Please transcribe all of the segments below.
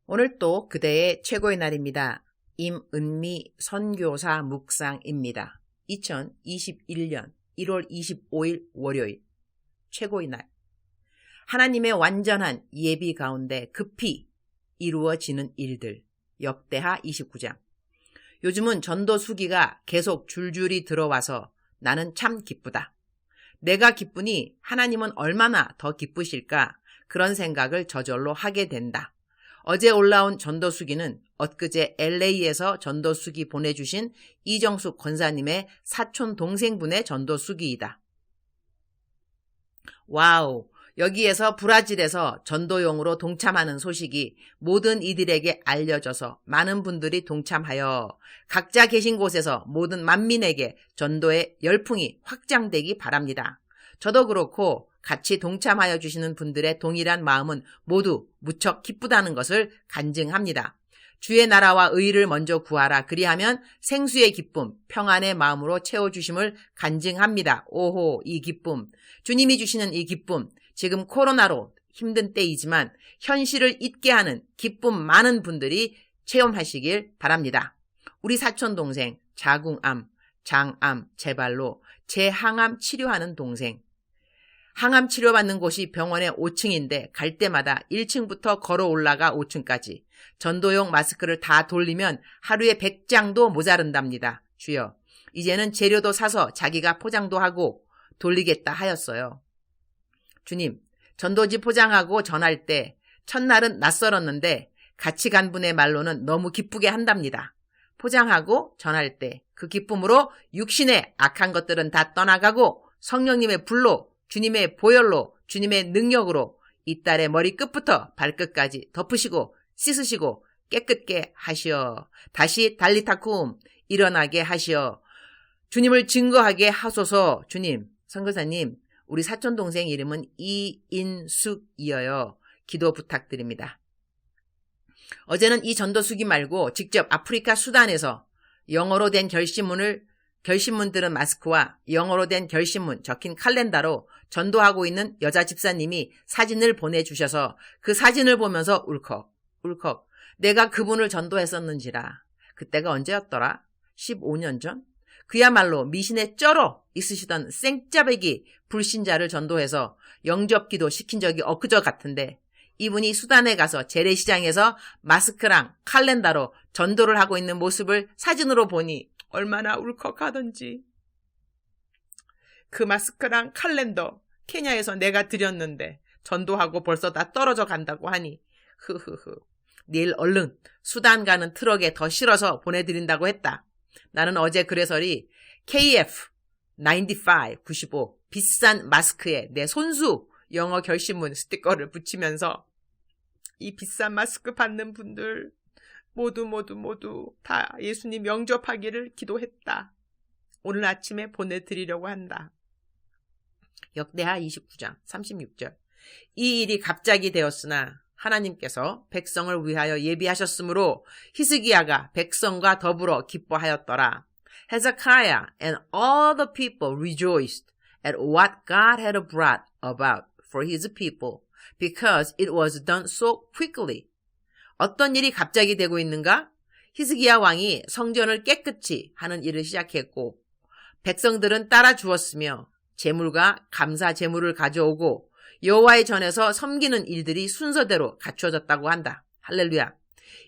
오늘 또 그대의 최고의 날입니다. 임은미 선교사 묵상입니다. 2021년 1월 25일 월요일 최고의 날. 하나님의 완전한 예비 가운데 급히 이루어지는 일들. 역대하 29장. 요즘은 전도 수기가 계속 줄줄이 들어와서 나는 참 기쁘다. 내가 기쁘니 하나님은 얼마나 더 기쁘실까? 그런 생각을 저절로 하게 된다. 어제 올라온 전도수기는 엊그제 LA에서 전도수기 보내주신 이정숙 권사님의 사촌 동생분의 전도수기이다. 와우! 여기에서 브라질에서 전도용으로 동참하는 소식이 모든 이들에게 알려져서 많은 분들이 동참하여 각자 계신 곳에서 모든 만민에게 전도의 열풍이 확장되기 바랍니다. 저도 그렇고 같이 동참하여 주시는 분들의 동일한 마음은 모두 무척 기쁘다는 것을 간증합니다. 주의 나라와 의를 먼저 구하라. 그리하면 생수의 기쁨, 평안의 마음으로 채워주심을 간증합니다. 오호, 이 기쁨. 주님이 주시는 이 기쁨. 지금 코로나로 힘든 때이지만 현실을 잊게 하는 기쁨 많은 분들이 체험하시길 바랍니다. 우리 사촌동생, 자궁암, 장암, 재발로 재항암 치료하는 동생. 항암 치료받는 곳이 병원의 5층인데 갈 때마다 1층부터 걸어 올라가 5층까지 전도용 마스크를 다 돌리면 하루에 100장도 모자른답니다. 주여, 이제는 재료도 사서 자기가 포장도 하고 돌리겠다 하였어요. 주님, 전도지 포장하고 전할 때 첫날은 낯설었는데 같이 간 분의 말로는 너무 기쁘게 한답니다. 포장하고 전할 때 그 기쁨으로 육신의 악한 것들은 다 떠나가고 성령님의 불로, 주님의 보혈로, 주님의 능력으로 이 딸의 머리 끝부터 발끝까지 덮으시고 씻으시고 깨끗게 하시어 다시 달리타쿰 일어나게 하시어 주님을 증거하게 하소서. 주님, 선교사님, 우리 사촌동생 이름은 이인숙이어요. 기도 부탁드립니다. 어제는 이 전도수기 말고 직접 아프리카 수단에서 영어로 된 결신문들은 마스크와 영어로 된 결신문 적힌 칼렌더로 전도하고 있는 여자 집사님이 사진을 보내주셔서 그 사진을 보면서 울컥 내가 그분을 전도했었는지라. 그때가 언제였더라? 15년 전? 그야말로 미신에 쩔어 있으시던 생짜배기 불신자를 전도해서 영접기도 시킨 적이 엊그저 같은데 이분이 수단에 가서 재래시장에서 마스크랑 칼렌더로 전도를 하고 있는 모습을 사진으로 보니 얼마나 울컥하던지. 그 마스크랑 칼렌더 케냐에서 내가 드렸는데 전도하고 벌써 다 떨어져 간다고 하니 내일 얼른 수단 가는 트럭에 더 실어서 보내드린다고 했다. 나는 어제 그래서리 KF95 비싼 마스크에 내 손수 영어 결신문 스티커를 붙이면서 이 비싼 마스크 받는 분들 모두 다 예수님 영접하기를 기도했다. 오늘 아침에 보내드리려고 한다. 역대하 29장 36절. 이 일이 갑자기 되었으나 하나님께서 백성을 위하여 예비하셨으므로 히스기야가 백성과 더불어 기뻐하였더라. Hezekiah and all the people rejoiced at what God had brought about for his people, because it was done so quickly. 어떤 일이 갑자기 되고 있는가? 히스기야 왕이 성전을 깨끗이 하는 일을 시작했고 백성들은 따라 주었으며 제물과 감사 제물을 가져오고 여호와의 전에서 섬기는 일들이 순서대로 갖추어졌다고 한다. 할렐루야.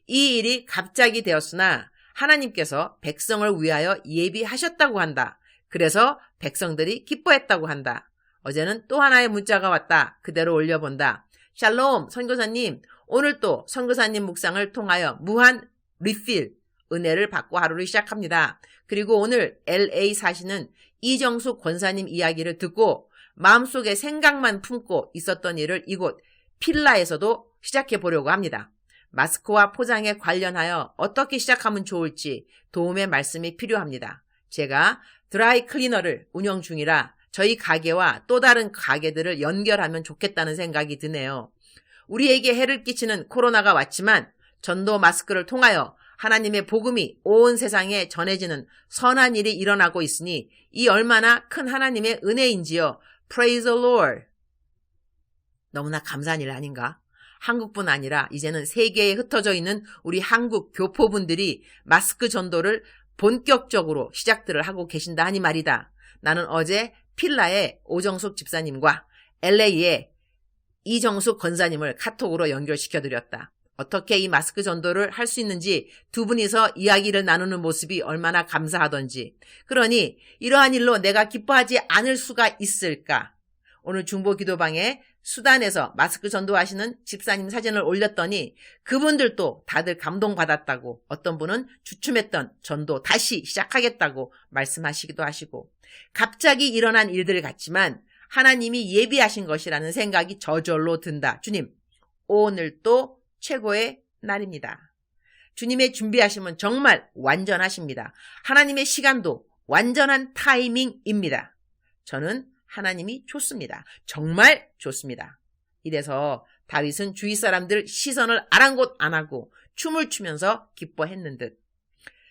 이 일이 갑자기 되었으나 하나님께서 백성을 위하여 예비하셨다고 한다. 그래서 백성들이 기뻐했다고 한다. 어제는 또 하나의 문자가 왔다. 그대로 올려본다. 샬롬 선교사님, 오늘 또 선교사님 묵상을 통하여 무한 리필 은혜를 받고 하루를 시작합니다. 그리고 오늘 LA 사시는 이정숙 권사님 이야기를 듣고 마음속에 생각만 품고 있었던 일을 이곳 필라에서도 시작해 보려고 합니다. 마스크와 포장에 관련하여 어떻게 시작하면 좋을지 도움의 말씀이 필요합니다. 제가 드라이 클리너를 운영 중이라 저희 가게와 또 다른 가게들을 연결하면 좋겠다는 생각이 드네요. 우리에게 해를 끼치는 코로나가 왔지만 전도 마스크를 통하여 하나님의 복음이 온 세상에 전해지는 선한 일이 일어나고 있으니 이 얼마나 큰 하나님의 은혜인지요. Praise the Lord. 너무나 감사한 일 아닌가? 한국뿐 아니라 이제는 세계에 흩어져 있는 우리 한국 교포분들이 마스크 전도를 본격적으로 시작들을 하고 계신다 하니 말이다. 나는 어제 필라의 오정숙 집사님과 LA의 이정숙 권사님을 카톡으로 연결시켜드렸다. 어떻게 이 마스크 전도를 할 수 있는지 두 분이서 이야기를 나누는 모습이 얼마나 감사하던지. 그러니 이러한 일로 내가 기뻐하지 않을 수가 있을까? 오늘 중보기도방에 수단에서 마스크 전도하시는 집사님 사진을 올렸더니 그분들도 다들 감동받았다고, 어떤 분은 주춤했던 전도 다시 시작하겠다고 말씀하시기도 하시고, 갑자기 일어난 일들 같지만 하나님이 예비하신 것이라는 생각이 저절로 든다. 주님, 오늘 또 최고의 날입니다. 주님의 준비하심은 정말 완전하십니다. 하나님의 시간도 완전한 타이밍입니다. 저는 하나님이 좋습니다. 정말 좋습니다. 이래서 다윗은 주위 사람들 시선을 아랑곳 안 하고 춤을 추면서 기뻐했는 듯.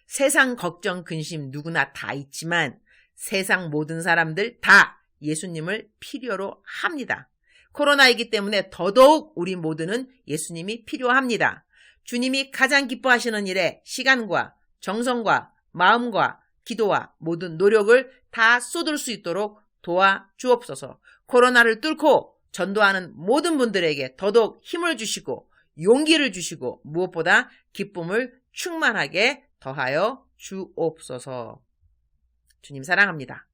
세상 걱정 근심 누구나 다 있지만 세상 모든 사람들 다 예수님을 필요로 합니다. 코로나이기 때문에 더더욱 우리 모두는 예수님이 필요합니다. 주님이 가장 기뻐하시는 일에 시간과 정성과 마음과 기도와 모든 노력을 다 쏟을 수 있도록 도와주옵소서. 코로나를 뚫고 전도하는 모든 분들에게 더더욱 힘을 주시고 용기를 주시고 무엇보다 기쁨을 충만하게 더하여 주옵소서. 주님 사랑합니다.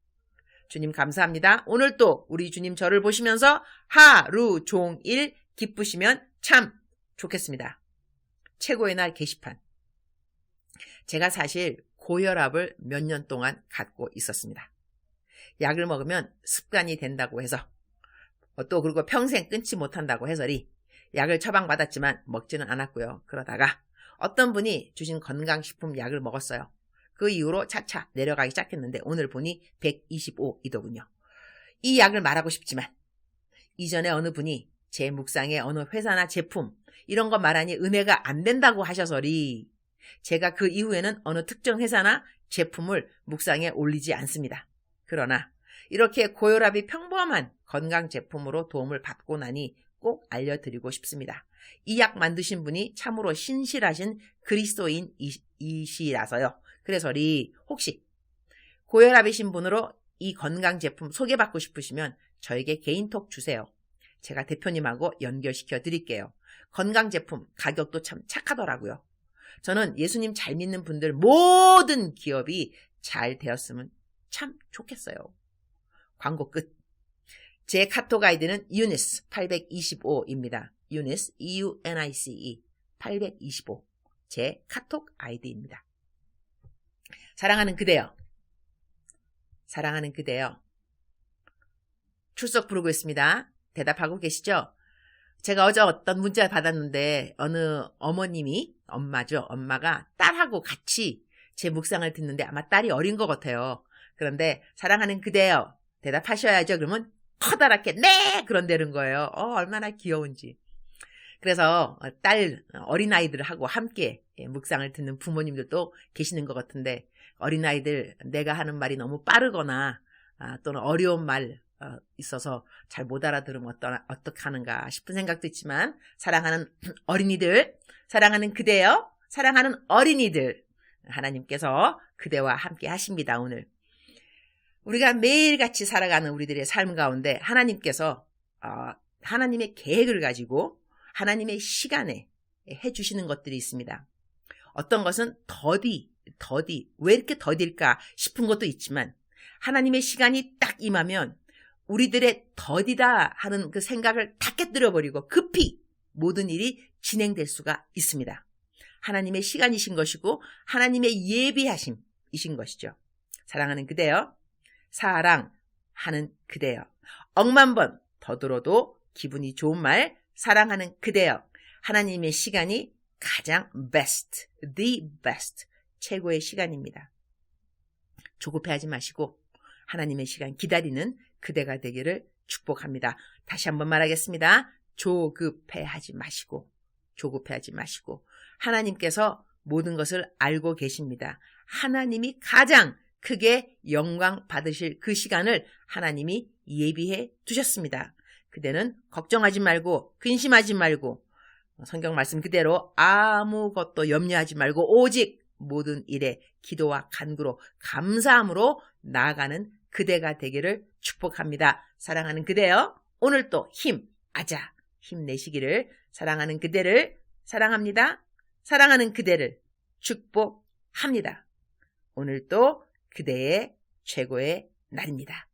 주님 감사합니다. 오늘 또 우리 주님 저를 보시면서 하루 종일 기쁘시면 참 좋겠습니다. 최고의 날 게시판. 제가 사실 고혈압을 몇 년 동안 갖고 있었습니다. 약을 먹으면 습관이 된다고 해서, 또 그리고 평생 끊지 못한다고 해서리 약을 처방받았지만 먹지는 않았고요. 그러다가 어떤 분이 주신 건강식품 약을 먹었어요. 그 이후로 차차 내려가기 시작했는데 오늘 보니 125이더군요. 이 약을 말하고 싶지만 이전에 어느 분이 제 묵상에 어느 회사나 제품 이런 거 말하니 은혜가 안 된다고 하셔서리 제가 그 이후에는 어느 특정 회사나 제품을 묵상에 올리지 않습니다. 그러나 이렇게 고혈압이 평범한 건강 제품으로 도움을 받고 나니 꼭 알려드리고 싶습니다. 이 약 만드신 분이 참으로 신실하신 그리스도인이시라서요. 그래서리 혹시 고혈압이신 분으로 이 건강 제품 소개받고 싶으시면 저에게 개인톡 주세요. 제가 대표님하고 연결시켜 드릴게요. 건강 제품 가격도 참 착하더라고요. 저는 예수님 잘 믿는 분들 모든 기업이 잘 되었으면 참 좋겠어요. 광고 끝. 제 카톡 아이디는 유니스 825입니다. 유니스 EUNICE 825 제 카톡 아이디입니다. 사랑하는 그대여, 사랑하는 그대여, 출석 부르고 있습니다. 대답하고 계시죠? 제가 어제 어떤 문자 받았는데 어느 어머님이, 엄마죠, 엄마가 딸하고 같이 제 묵상을 듣는데 아마 딸이 어린 것 같아요. 그런데 사랑하는 그대여 대답하셔야죠. 그러면 커다랗게 네! 그런다는 거예요. 얼마나 귀여운지. 그래서 딸 어린아이들하고 함께 묵상을 듣는 부모님들도 계시는 것 같은데, 어린아이들 내가 하는 말이 너무 빠르거나 또는 어려운 말 있어서 잘 못 알아들으면 어떻게 하는가 싶은 생각도 있지만, 사랑하는 어린이들, 사랑하는 그대여, 사랑하는 어린이들, 하나님께서 그대와 함께 하십니다. 오늘 우리가 매일같이 살아가는 우리들의 삶 가운데 하나님께서 하나님의 계획을 가지고 하나님의 시간에 해주시는 것들이 있습니다. 어떤 것은 더디 왜 이렇게 더딜까 싶은 것도 있지만, 하나님의 시간이 딱 임하면 우리들의 더디다 하는 그 생각을 다 깨뜨려버리고 급히 모든 일이 진행될 수가 있습니다. 하나님의 시간이신 것이고 하나님의 예비하심이신 것이죠. 사랑하는 그대여, 사랑하는 그대여, 억만 번 더 들어도 기분이 좋은 말, 사랑하는 그대여, 하나님의 시간이 가장 best, the best, 최고의 시간입니다. 조급해하지 마시고 하나님의 시간 기다리는 그대가 되기를 축복합니다. 다시 한번 말하겠습니다. 조급해하지 마시고 하나님께서 모든 것을 알고 계십니다. 하나님이 가장 크게 영광 받으실 그 시간을 하나님이 예비해 두셨습니다. 그대는 걱정하지 말고 근심하지 말고 성경 말씀 그대로 아무것도 염려하지 말고 오직 모든 일에 기도와 간구로 감사함으로 나아가는 그대가 되기를 축복합니다. 사랑하는 그대여, 오늘도 힘내시기를. 사랑하는 그대를 사랑합니다. 사랑하는 그대를 축복합니다. 오늘도 그대의 최고의 날입니다.